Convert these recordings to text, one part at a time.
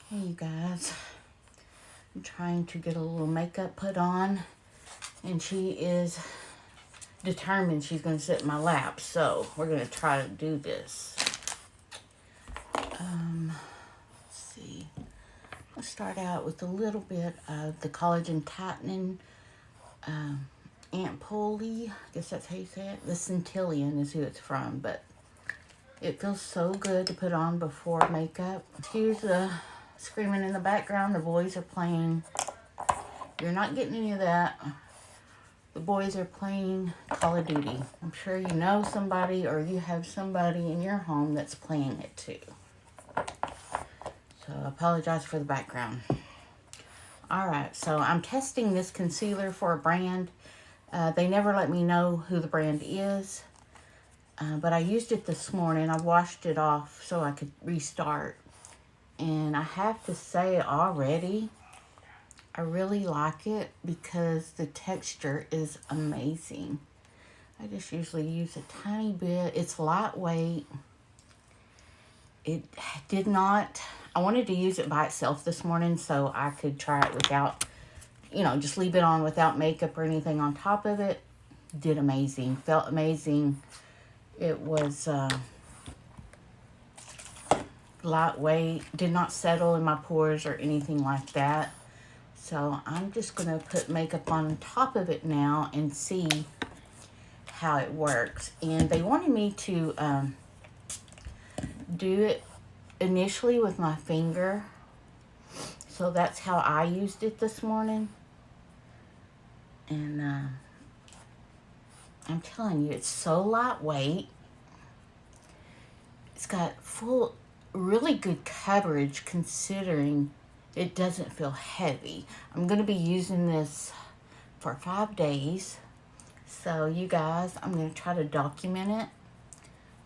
Hey you guys, I'm trying to get a little makeup put on, and she is determined she's going to sit in my lap, so we're going to try to do this. Let's see. I'll start out with a little bit of the collagen tightening Aunt Polly, I guess that's how you say it. The Centillion is who it's from, but it feels so good to put on before makeup. Excuse the screaming in the background. The boys are playing. You're not getting any of that. The boys are playing Call of Duty. I'm sure you know somebody or you have somebody in your home that's playing it too. So I apologize for the background. Alright, so I'm testing this concealer for a brand. They never let me know who the brand is. But I used it this morning. I washed it off so I could restart. And I have to say already, I really like it because the texture is amazing. I just usually use a tiny bit. It's lightweight. It did not, I wanted to use it by itself this morning so I could try it without, just leave it on without makeup or anything on top of it. Did amazing. Felt amazing. It was lightweight. Did not settle in my pores or anything like that. So I'm just going to put makeup on top of it now and see how it works. And they wanted me to do it initially with my finger. So that's how I used it this morning. And I'm telling you, it's so lightweight. It's got really good coverage considering it doesn't feel heavy. I'm going to be using this for 5 days. So you guys, I'm going to try to document it.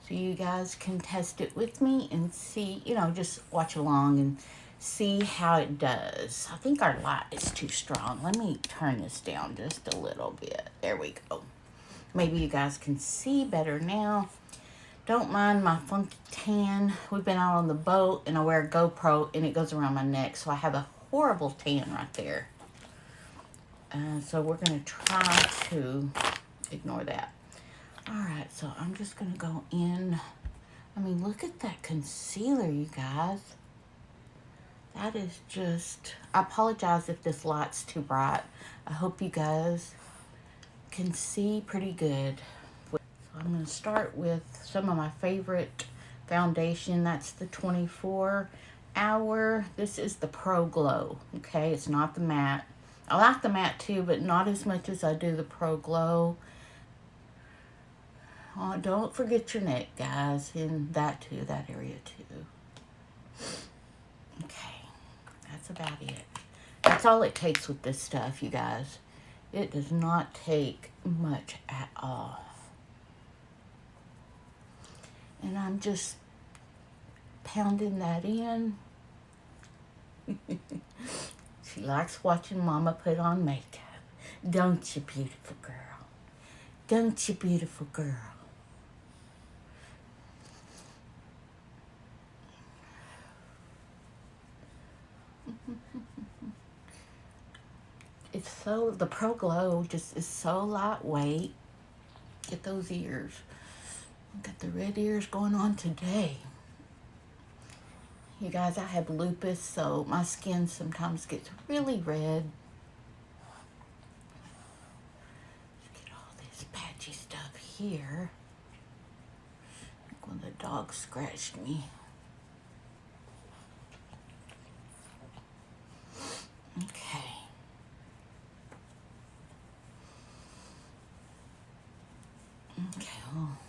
So you guys can test it with me and see, just watch along and see how it does. I think our light is too strong. Let me turn this down just a little bit. There we go. Maybe you guys can see better now. Don't mind my funky tan. We've been out on the boat and I wear a GoPro and it goes around my neck. So I have a horrible tan right there. So we're going to try to ignore that. Alright, so I'm just going to go in. I mean, look at that concealer, you guys. That is just... I apologize if this light's too bright. I hope you guys can see pretty good. I'm going to start with some of my favorite foundation. That's the 24 Hour. This is the Pro Glow. Okay, it's not the matte. I like the matte too, but not as much as I do the Pro Glow. Oh, don't forget your neck, guys. And that too, that area too. Okay, that's about it. That's all it takes with this stuff, you guys. It does not take much at all. And I'm just pounding that in. She likes watching Mama put on makeup. Don't you, beautiful girl? Don't you, beautiful girl? The Pro Glow just is so lightweight. Get those ears. Got the red ears going on today. You guys, I have lupus, so my skin sometimes gets really red. Let's get all this patchy stuff here. Like when the dog scratched me. Okay. Okay,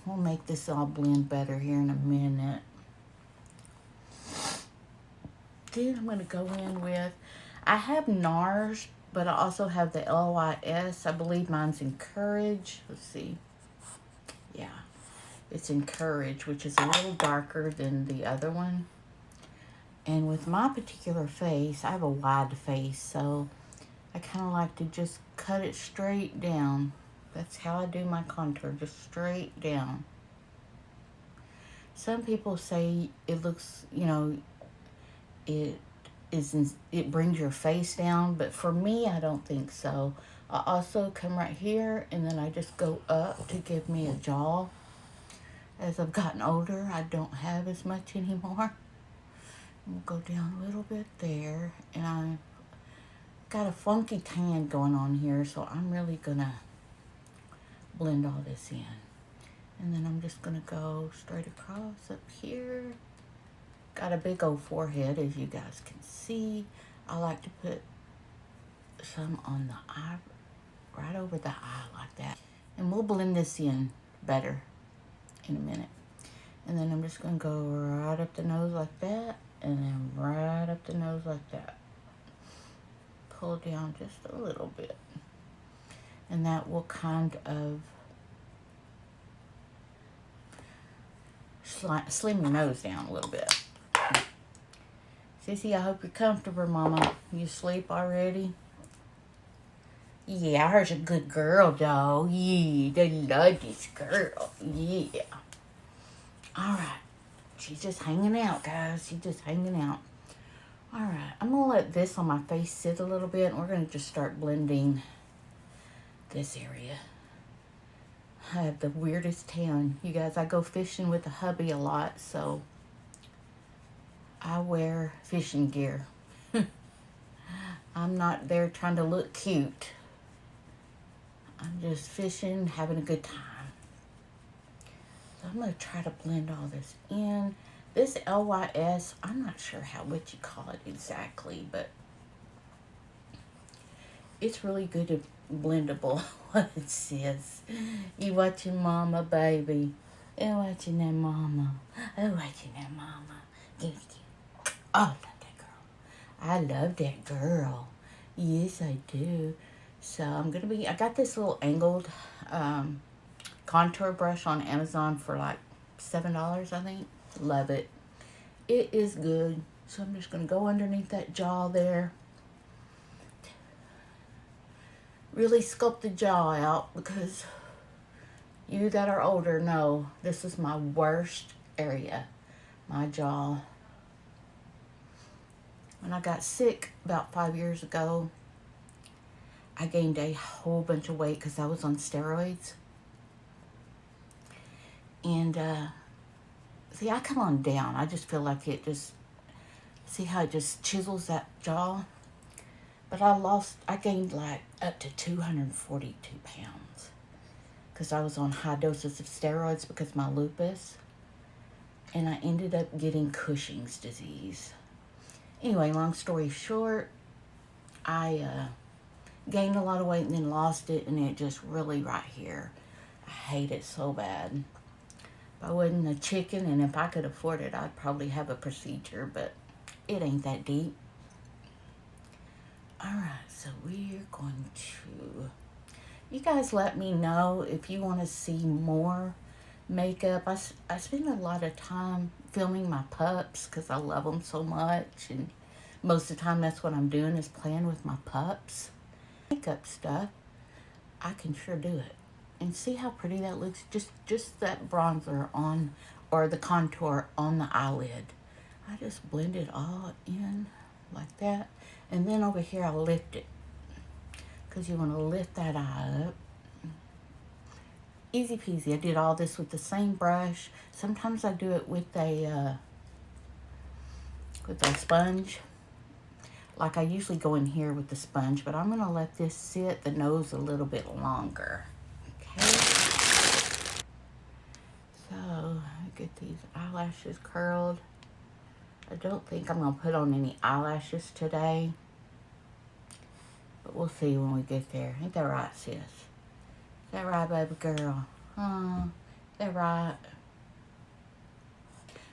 we'll make this all blend better here in a minute. Then I'm going to go in with, I have NARS, but I also have the LYS. I believe mine's Encourage. Let's see. Yeah, it's Encourage, which is a little darker than the other one. And with my particular face, I have a wide face, so I kind of like to just cut it straight down. That's how I do my contour, just straight down. Some people say it looks, it it brings your face down, but for me, I don't think so. I also come right here, and then I just go up to give me a jaw. As I've gotten older, I don't have as much anymore. We'll go down a little bit there, and I got a funky tan going on here, so I'm really gonna blend all this in. And then I'm just gonna go straight across up here. Got a big old forehead, as you guys can see. I like to put some on the eye, right over the eye like that. And we'll blend this in better in a minute. And then I'm just gonna go right up the nose like that, and then right up the nose like that. Pull down just a little bit. And that will kind of slim your nose down a little bit. Sissy, I hope you're comfortable, Mama. You sleep already? Yeah, her's a good girl, though. Yeah, they love this girl. Yeah. Alright. She's just hanging out, guys. She's just hanging out. Alright, I'm going to let this on my face sit a little bit, and we're going to just start blending this area. I have the weirdest tan. You guys, I go fishing with the hubby a lot, so I wear fishing gear. I'm not there trying to look cute. I'm just fishing, having a good time. So I'm going to try to blend all this in. This LYS, I'm not sure what you call it exactly, but it's really good to blendable, what it says. You watching Mama, baby. You watching that Mama. Oh, watching that Mama. Give it. Oh, I love that girl. Yes, I do. So I got this little angled contour brush on Amazon for like $7, I think. Love it. It is good. So I'm just going to go underneath that jaw there. Really sculpt the jaw out, because you that are older know this is my worst area. My jaw. When I got sick about 5 years ago, I gained a whole bunch of weight because I was on steroids. And, see, I come on down. I just feel like it just, see how it just chisels that jaw? But I gained like up to 242 pounds. Because I was on high doses of steroids because of my lupus. And I ended up getting Cushing's disease. Anyway, long story short, I gained a lot of weight and then lost it, and it just really right here. I hate it so bad. If I wasn't a chicken, and if I could afford it, I'd probably have a procedure, but it ain't that deep. Alright, so we're going to... You guys let me know if you want to see more makeup. I spend a lot of time filming my pups because I love them so much, and most of the time that's what I'm doing, is playing with my pups. Makeup stuff, I can sure do it. And see how pretty that looks? Just that bronzer on, or the contour on the eyelid. I just blend it all in like that. And then over here I'll lift it, because you want to lift that eye up. Easy peasy. I did all this with the same brush. Sometimes I do it with a sponge. Like I usually go in here with the sponge, but I'm going to let this sit the nose a little bit longer. Okay. So, get these eyelashes curled. I don't think I'm going to put on any eyelashes today. But we'll see when we get there. Ain't that right, sis? Is that right, baby girl? Is that right?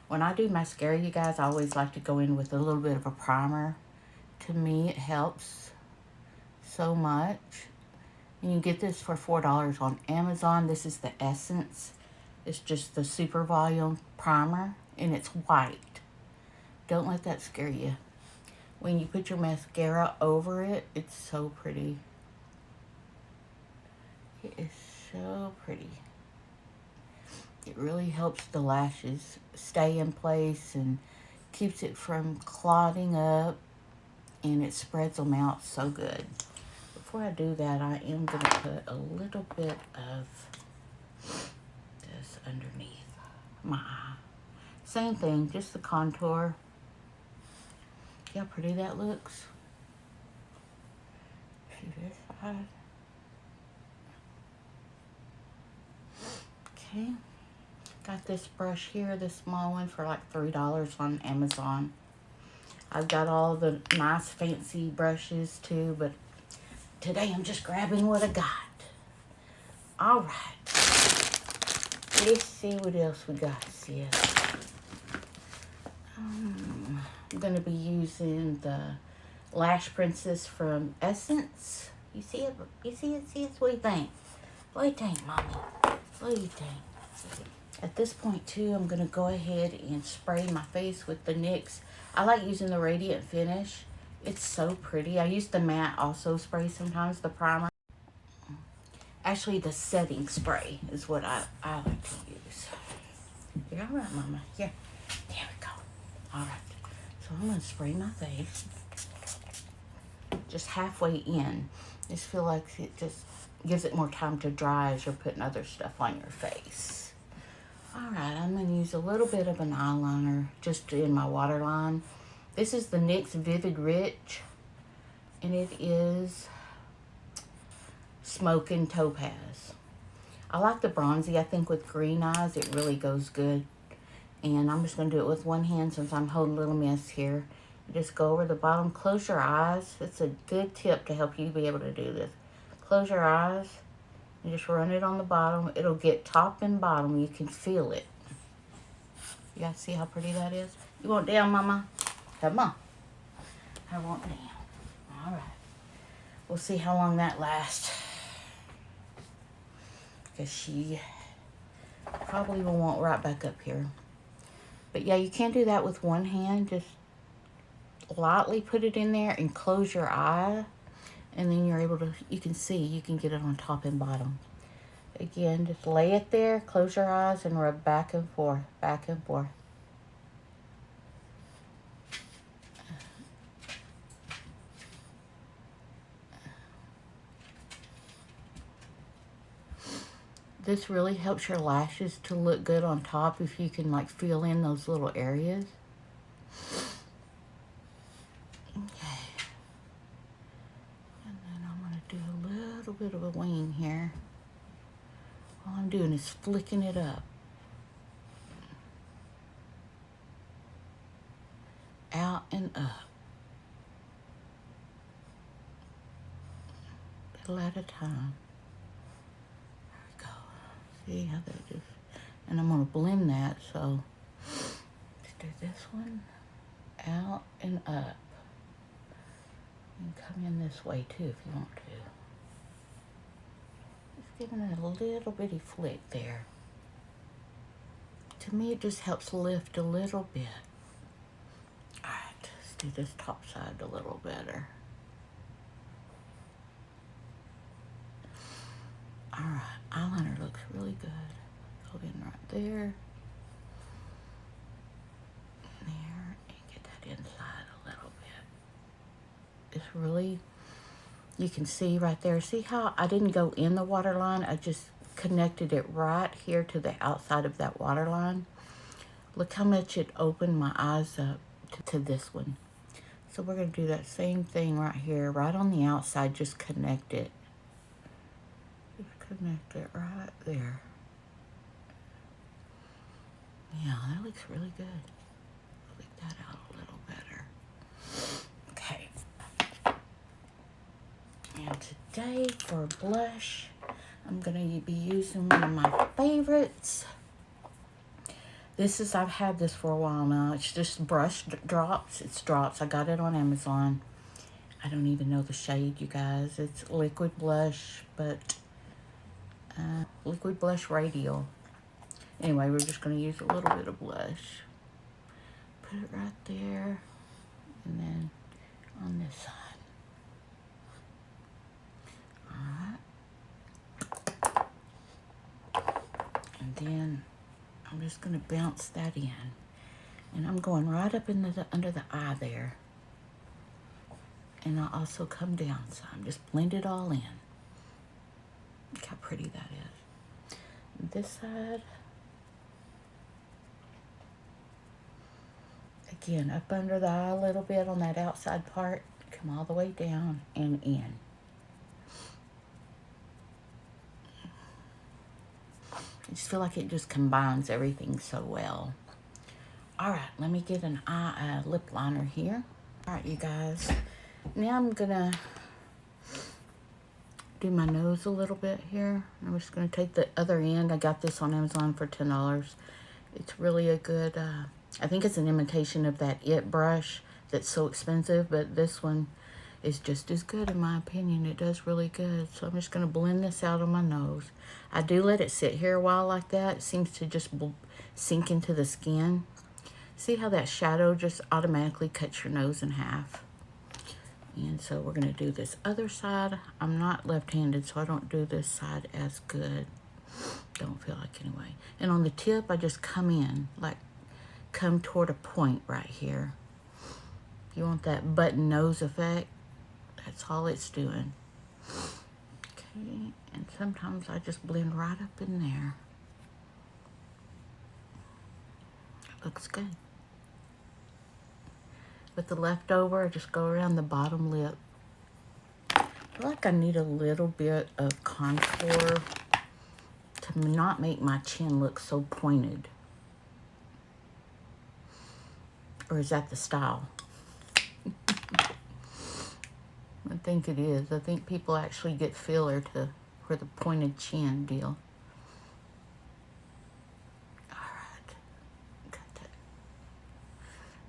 When I do mascara, you guys, I always like to go in with a little bit of a primer. To me, it helps so much. And you get this for $4 on Amazon. This is the Essence. It's just the Super Volume Primer, and it's white. Don't let that scare you. When you put your mascara over it, it's so pretty. It is so pretty. It really helps the lashes stay in place and keeps it from clogging up. and it spreads them out so good. Before I do that, I am going to put a little bit of this underneath my eye. Same thing, just the contour. See how pretty that looks? See this side. Okay. Got this brush here, this small one, for like $3 on Amazon. I've got all the nice fancy brushes too, but today I'm just grabbing what I got. All right. Let's see what else we got, sis. I'm going to be using the Lash Princess from Essence. You see it? You see it? See it? What do you think? What do you think, Mommy? What do you think? At this point, too, I'm going to go ahead and spray my face with the NYX. I like using the Radiant Finish. It's so pretty. I use the matte also spray sometimes, the primer. Actually, the setting spray is what I like to use. You're all right, Mama. Here. There we go. All right. So I'm going to spray my face. Just halfway in. Just feel like it just gives it more time to dry as you're putting other stuff on your face. Alright, I'm going to use a little bit of an eyeliner just in my waterline. This is the NYX Vivid Rich, and it is Smokin' Topaz. I like the bronzy. I think with green eyes it really goes good. And I'm just going to do it with one hand since I'm holding a little mess here. Just go over the bottom. Close your eyes. It's a good tip to help you be able to do this. Close your eyes. And just run it on the bottom. It'll get top and bottom. You can feel it. You guys see how pretty that is? You want down, Mama? Come on. I want down. All right. We'll see how long that lasts. Because she probably will want right back up here. But yeah, you can do that with one hand. Just lightly put it in there and close your eye. And then you're able to, you can see, you can get it on top and bottom. Again, just lay it there, close your eyes, and rub back and forth, back and forth. This really helps your lashes to look good on top if you can like fill in those little areas. Bit of a wing here. All I'm doing is flicking it up, out and up, a little at a time. There we go. See how that just, and I'm going to blend that, so let's do this one, out and up. You can come in this way too if you want to. Giving it a little bitty flick there. To me, it just helps lift a little bit. Alright, let's do this top side a little better. Alright, eyeliner looks really good. Go in right there. There, and get that inside a little bit. It's really, you can see right there. See how I didn't go in the waterline? I just connected it right here to the outside of that waterline. Look how much it opened my eyes up to this one. So we're going to do that same thing right here, right on the outside. Just connect it. Just connect it right there. Yeah, that looks really good. Flick that out a little better. Okay. And today for blush, I'm going to be using one of my favorites. This is, I've had this for a while now. It's just brush drops. It's drops. I got it on Amazon. I don't even know the shade, you guys. It's liquid blush, but liquid blush radial. Anyway, we're just going to use a little bit of blush. Put it right there, and then on this side. And then I'm just going to bounce that in. And I'm going right up into the under the eye there. And I'll also come down some. Just blend it all in. Look how pretty that is. This side. Again, up under the eye a little bit on that outside part. Come all the way down and in. I just feel like it just combines everything so well. All right, let me get an lip liner here. All right, you guys. Now I'm gonna do my nose a little bit here. I'm just gonna take the other end. I got this on Amazon for $10. It's really a good, I think it's an imitation of that It brush that's so expensive, but this one is just as good in my opinion. It does really good. So I'm just gonna blend this out on my nose. I do let it sit here a while like that. It seems to just sink into the skin. See how that shadow just automatically cuts your nose in half? And so we're going to do this other side. I'm not left-handed, so I don't do this side as good. Don't feel like anyway. And on the tip, I just come in, like come toward a point right here. If you want that button nose effect, that's all it's doing. Okay, and sometimes I just blend right up in there. Looks good. With the leftover, I just go around the bottom lip. I feel like I need a little bit of contour to not make my chin look so pointed. Or is that the style? I think it is. I think people actually get filler for the pointed chin deal.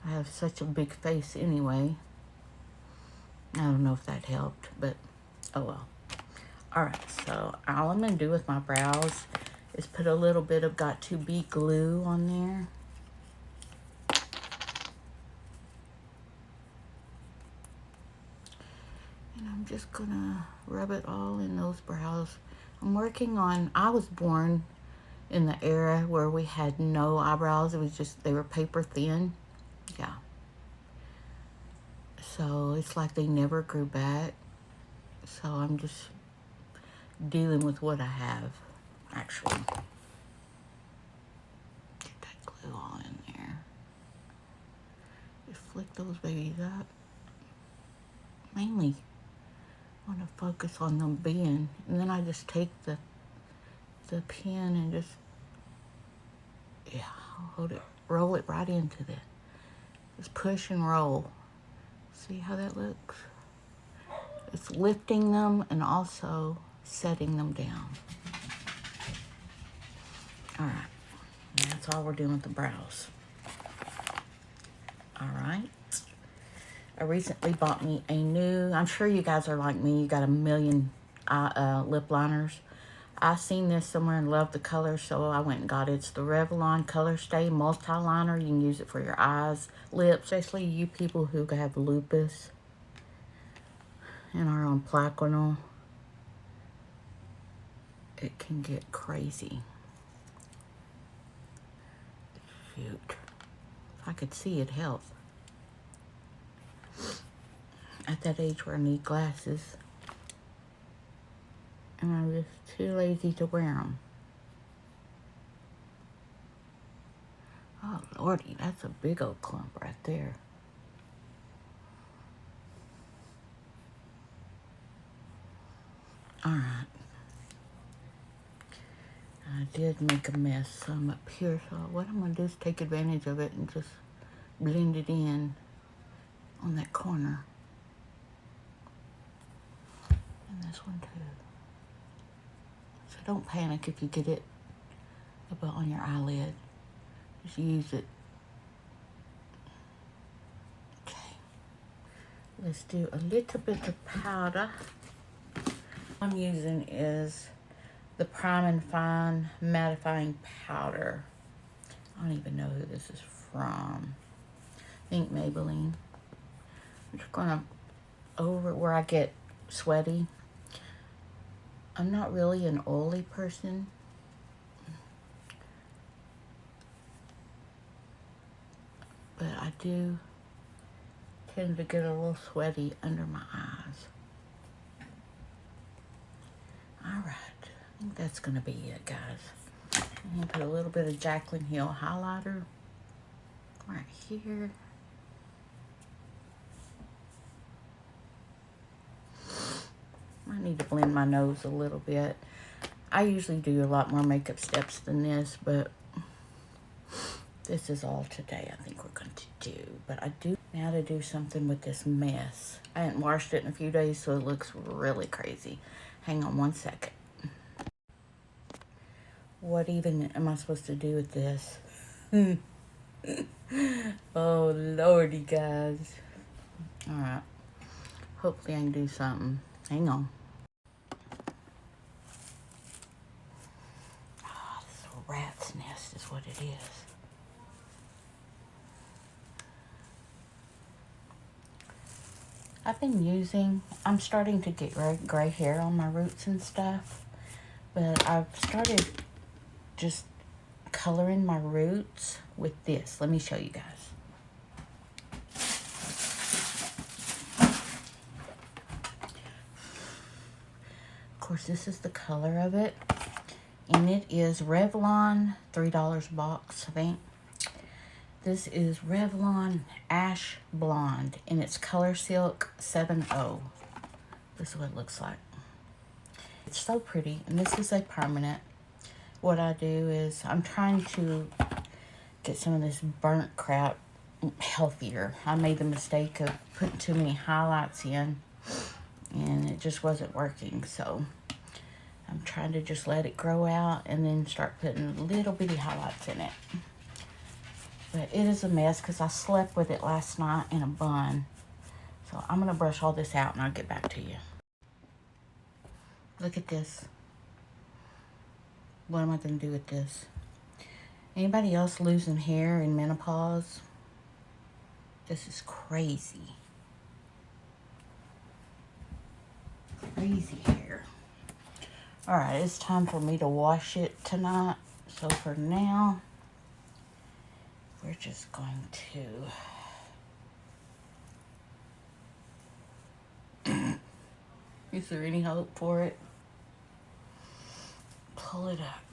I have such a big face anyway. I don't know if that helped, but oh well. Alright, so all I'm going to do with my brows is put a little bit of Got2b glue on there. And I'm just going to rub it all in those brows. I'm working on, I was born in the era where we had no eyebrows. It was just, they were paper thin. Yeah. So it's like they never grew back. So I'm just dealing with what I have, actually. Get that glue all in there. Just flick those babies up. Mainly I want to focus on them being, and then I just take the pen and just, yeah, hold it, roll it right into that. Just push and roll. See how that looks? It's lifting them and also setting them down. All right, and that's all we're doing with the brows. All right. I recently bought me a new, I'm sure you guys are like me, you got a million lip liners. I seen this somewhere and loved the color, so I went and got it. It's the Revlon Color Stay Multi-Liner. You can use it for your eyes, lips, especially you people who have lupus and are on plaquenil. It can get crazy. Shoot. If I could see, it'd help. At that age where I need glasses. And I'm just too lazy to wear them. Oh, Lordy, that's a big old clump right there. All right. I did make a mess some up here, so what I'm going to do is take advantage of it and just blend it in on that corner. And this one too. So don't panic if you get it about on your eyelid. Just use it. Okay. Let's do a little bit of powder. I'm using is the Prime and Fine mattifying powder. I don't even know who this is from. I think Maybelline. I'm just gonna over where I get sweaty. I'm not really an oily person. But I do tend to get a little sweaty under my eyes. Alright, I think that's going to be it, guys. I'm going to put a little bit of Jaclyn Hill highlighter right here. I need to blend my nose a little bit. I usually do a lot more makeup steps than this, but this is all today I think we're going to do. But I do now to do something with this mess. I hadn't washed it in a few days, so it looks really crazy. Hang on one second. What even am I supposed to do with this? Oh, lordy, guys. Alright. Hopefully I can do something. Hang on. Oh, this is a rat's nest is what it is. I'm starting to get gray hair on my roots and stuff, but I've started just coloring my roots with this. Let me show you guys. Of course, this is the color of it, and it is Revlon, $3 box, I think. This is Revlon Ash Blonde, and it's Color Silk 7.0. This is what it looks like. It's so pretty, and this is a permanent. What I do is I'm trying to get some of this burnt crap healthier. I made the mistake of putting too many highlights in, and it just wasn't working, so I'm trying to just let it grow out and then start putting little bitty highlights in it. But it is a mess because I slept with it last night in a bun. So I'm going to brush all this out and I'll get back to you. Look at this. What am I going to do with this? Anybody else losing hair in menopause? This is crazy. Crazy hair. Alright, it's time for me to wash it tonight. So for now, we're just going to... Is there any hope for it? Pull it up.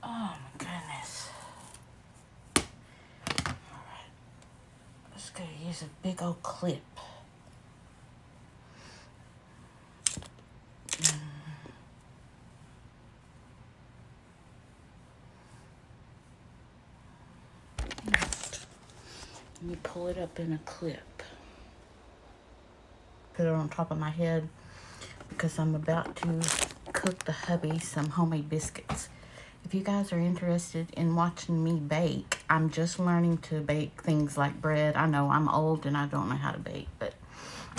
Oh my goodness. Alright. Let's go use a big old clip. Let me pull it up in a clip. Put it on top of my head because I'm about to cook the hubby some homemade biscuits. If you guys are interested in watching me bake, I'm just learning to bake things like bread. I know I'm old and I don't know how to bake, but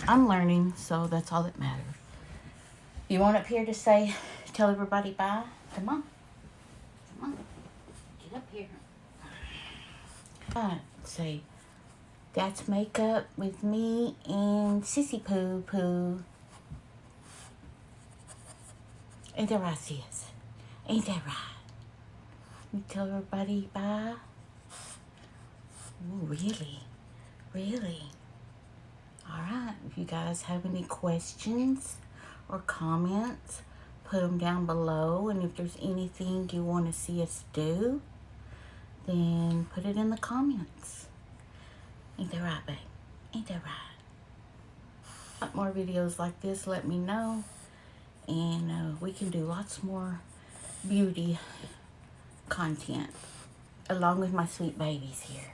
I'm learning, so that's all that matters. You want up here to say, tell everybody bye? Come on. Come on. Get up here. Alright, say, that's makeup with me and Sissy Poo Poo. Ain't that right, sis? Ain't that right? You tell everybody bye? Ooh, really? Really? Alright, if you guys have any questions or comments, put them down below. And if there's anything you want to see us do, then put it in the comments. Ain't that right, babe? Ain't that right? Want more videos like this, let me know. And we can do lots more beauty content along with my sweet babies here.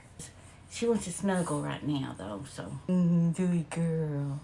She wants to snuggle right now though, so good girl.